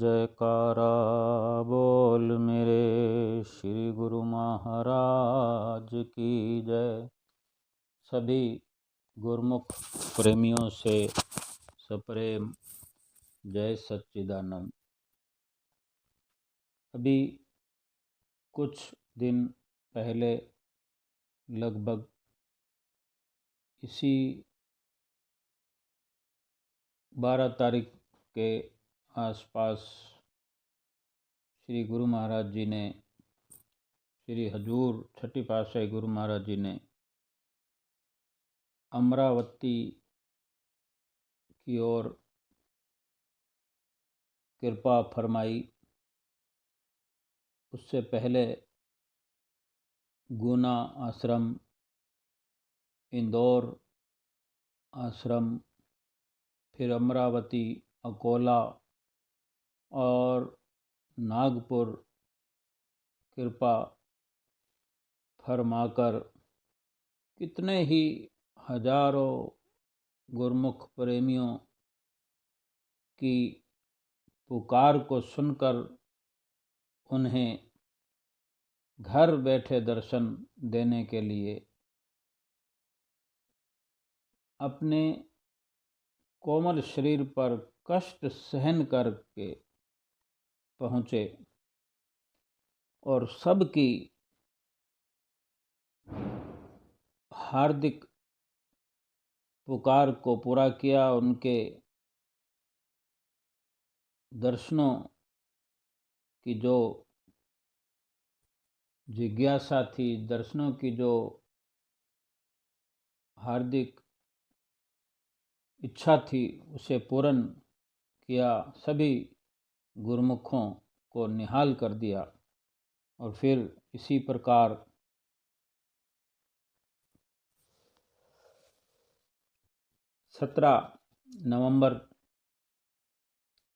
जयकारा बोल मेरे श्री गुरु महाराज की जय। सभी गुरुमुख प्रेमियों से सप्रेम जय सच्चिदानंद। अभी कुछ दिन पहले लगभग इसी 12 तारीख के आसपास श्री गुरु महाराज जी ने, श्री हजूर छठी पातशाही गुरु महाराज जी ने अमरावती की ओर कृपा फरमाई। उससे पहले गुना आश्रम, इंदौर आश्रम, फिर अमरावती, अकोला और नागपुर कृपा फरमाकर कितने ही हजारों गुरुमुख प्रेमियों की पुकार को सुनकर उन्हें घर बैठे दर्शन देने के लिए अपने कोमल शरीर पर कष्ट सहन करके पहुँचे और सबकी हार्दिक पुकार को पूरा किया। उनके दर्शनों की जो जिज्ञासा थी, दर्शनों की जो हार्दिक इच्छा थी, उसे पूर्ण किया। सभी गुरुमुखों को निहाल कर दिया। और फिर इसी प्रकार 17 नवंबर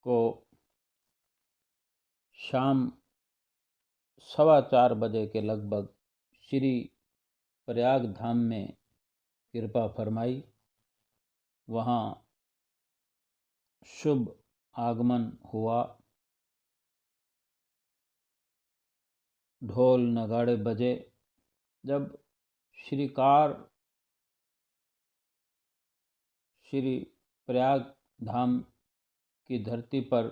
को शाम 4:15 बजे के लगभग श्री प्रयाग धाम में कृपा फरमाई। वहाँ शुभ आगमन हुआ, ढोल नगाड़े बजे। जब श्री प्रयाग धाम की धरती पर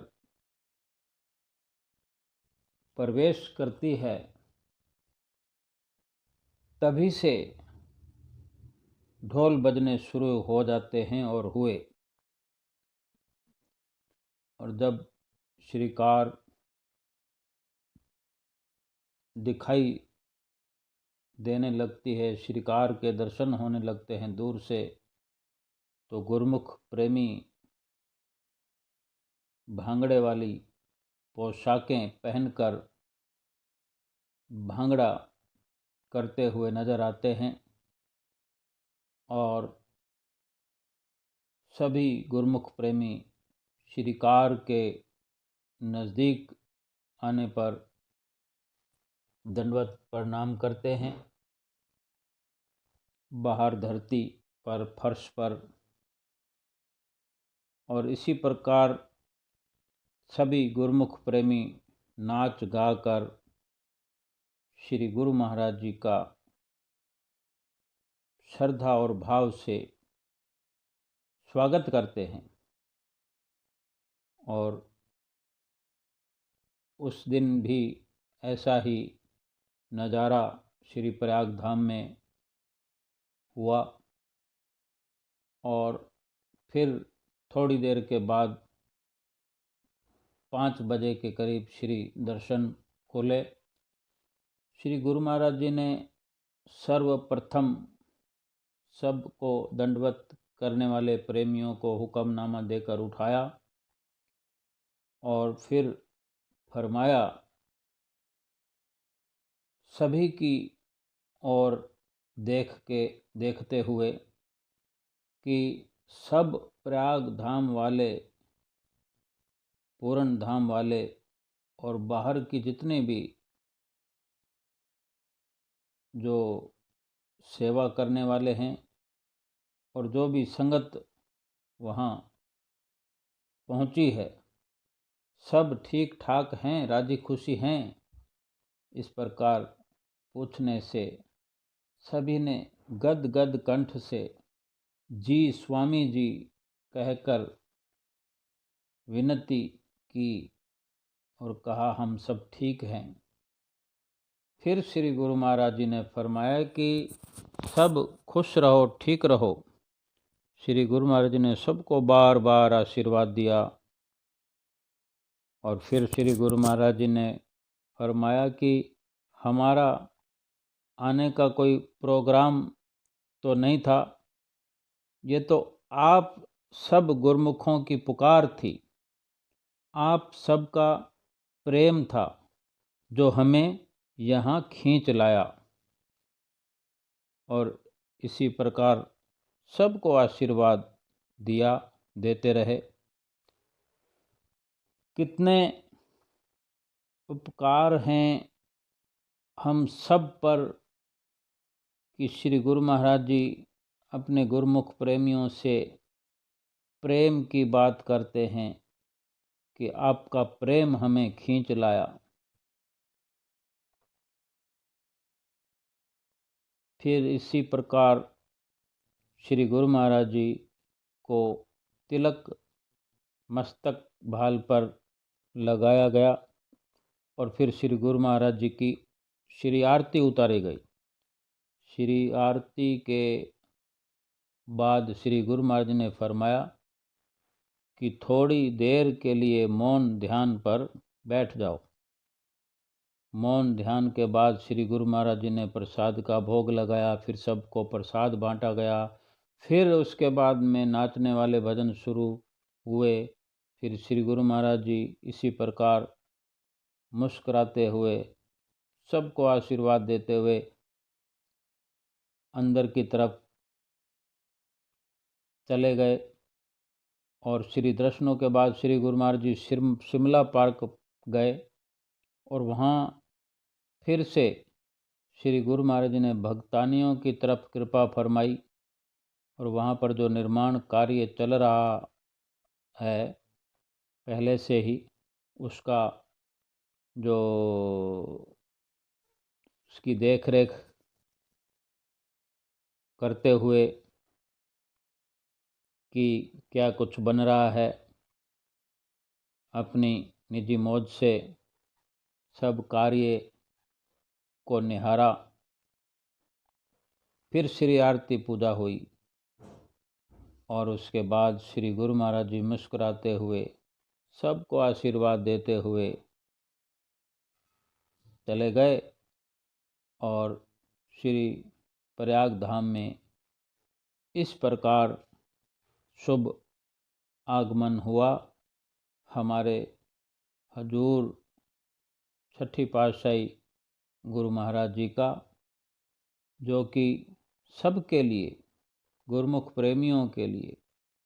प्रवेश करती है, तभी से ढोल बजने शुरू हो जाते हैं और हुए। और जब श्री कार दिखाई देने लगती है, श्रीकार के दर्शन होने लगते हैं दूर से, तो गुरुमुख प्रेमी भांगड़े वाली पोशाकें पहनकर भांगड़ा करते हुए नजर आते हैं। और सभी गुरुमुख प्रेमी श्रीकार के नज़दीक आने पर दंडवत प्रणाम करते हैं। बाहर धरती पर, फर्श पर। और इसी प्रकार सभी गुरुमुख प्रेमी नाच गाकर श्री गुरु महाराज जी का श्रद्धा और भाव से स्वागत करते हैं। और उस दिन भी ऐसा ही नज़ारा श्री प्रयाग धाम में हुआ। और फिर थोड़ी देर के बाद 5 बजे के करीब श्री दर्शन खोले। श्री गुरु महाराज जी ने सर्वप्रथम सबको दंडवत करने वाले प्रेमियों को हुक्मनामा देकर उठाया और फिर फरमाया, सभी की ओर देखते हुए कि सब प्रयाग धाम वाले, पूर्ण धाम वाले और बाहर की जितने भी जो सेवा करने वाले हैं और जो भी संगत वहाँ पहुँची है, सब ठीक ठाक हैं, राजी खुशी हैं? इस प्रकार पूछने से सभी ने गद गद कंठ से जी स्वामी जी कहकर विनती की और कहा हम सब ठीक हैं। फिर श्री गुरु महाराज जी ने फरमाया कि सब खुश रहो, ठीक रहो। श्री गुरु महाराज जी ने सबको बार बार आशीर्वाद दिया और फिर श्री गुरु महाराज जी ने फरमाया कि हमारा आने का कोई प्रोग्राम तो नहीं था, ये तो आप सब गुरमुखों की पुकार थी, आप सबका प्रेम था जो हमें यहाँ खींच लाया। और इसी प्रकार सबको आशीर्वाद दिया, देते रहे। कितने उपकार हैं हम सब पर कि श्री गुरु महाराज जी अपने गुरुमुख प्रेमियों से प्रेम की बात करते हैं कि आपका प्रेम हमें खींच लाया। फिर इसी प्रकार श्री गुरु महाराज जी को तिलक मस्तक भाल पर लगाया गया और फिर श्री गुरु महाराज जी की श्री आरती उतारी गई। श्री आरती के बाद श्री गुरु महाराज जी ने फरमाया कि थोड़ी देर के लिए मौन ध्यान पर बैठ जाओ। मौन ध्यान के बाद श्री गुरु महाराज जी ने प्रसाद का भोग लगाया, फिर सबको प्रसाद बांटा गया। फिर उसके बाद में नाचने वाले भजन शुरू हुए। फिर श्री गुरु महाराज जी इसी प्रकार मुस्कुराते हुए सबको आशीर्वाद देते हुए अंदर की तरफ चले गए। और श्री दर्शनों के बाद श्री गुरु महाराज जी शिमला पार्क गए और वहाँ फिर से श्री गुरु महाराज जी ने भक्तानियों की तरफ कृपा फरमाई और वहाँ पर जो निर्माण कार्य चल रहा है पहले से ही, उसका जो उसकी देख रेख करते हुए कि क्या कुछ बन रहा है, अपनी निजी मौज से सब कार्य को निहारा। फिर श्री आरती पूजा हुई और उसके बाद श्री गुरु महाराज जी मुस्कुराते हुए सबको आशीर्वाद देते हुए चले गए और श्री प्रयाग धाम में इस प्रकार शुभ आगमन हुआ हमारे हजूर छठी पातशाही गुरु महाराज जी का, जो कि सबके लिए, गुरुमुख प्रेमियों के लिए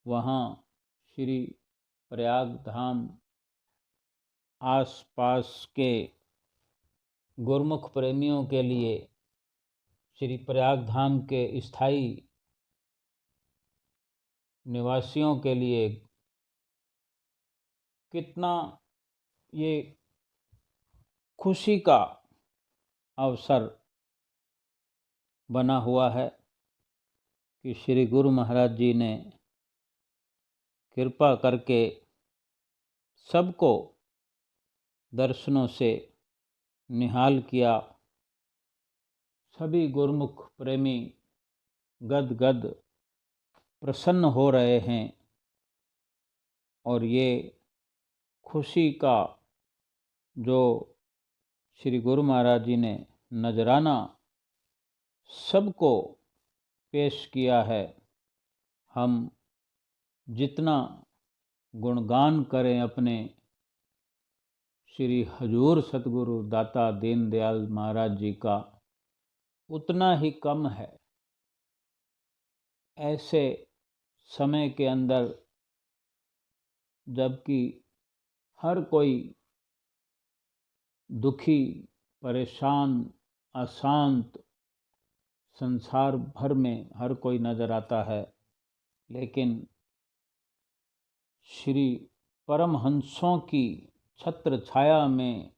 वहाँ श्री प्रयाग धाम आसपास के गुरुमुख प्रेमियों के लिए, श्री प्रयाग धाम के स्थायी निवासियों के लिए कितना ये खुशी का अवसर बना हुआ है कि श्री गुरु महाराज जी ने कृपा करके सबको दर्शनों से निहाल किया। सभी गुरुमुख प्रेमी गद गद प्रसन्न हो रहे हैं और ये खुशी का जो श्री गुरु महाराज जी ने नजराना सबको पेश किया है, हम जितना गुणगान करें अपने श्री हजूर सतगुरु दाता दीन दयाल महाराज जी का, उतना ही कम है। ऐसे समय के अंदर जबकि हर कोई दुखी, परेशान, अशांत संसार भर में हर कोई नज़र आता है, लेकिन श्री परमहंसों की छत्र छाया में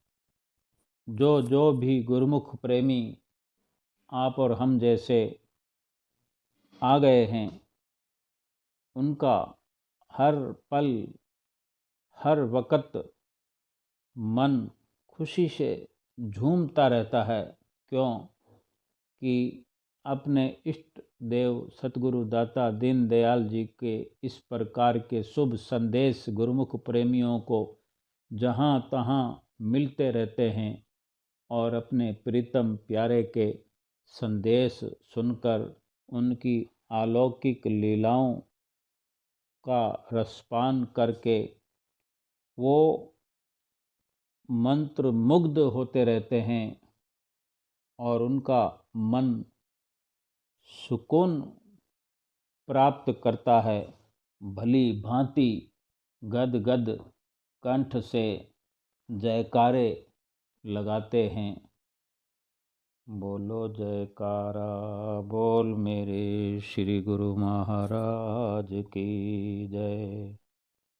जो जो भी गुरुमुख प्रेमी आप और हम जैसे आ गए हैं, उनका हर पल हर वक़्त मन खुशी से झूमता रहता है। क्यों कि अपने इष्ट देव सतगुरु दाता दीनदयाल जी के इस प्रकार के शुभ संदेश गुरुमुख प्रेमियों को जहाँ तहाँ मिलते रहते हैं और अपने प्रीतम प्यारे के संदेश सुनकर उनकी अलौकिक लीलाओं का रसपान करके वो मंत्र मुग्ध होते रहते हैं और उनका मन सुकून प्राप्त करता है। भली भांति गद गद कंठ से जयकारे लगाते हैं। बोलो जयकारा बोल मेरे श्री गुरु महाराज की जय।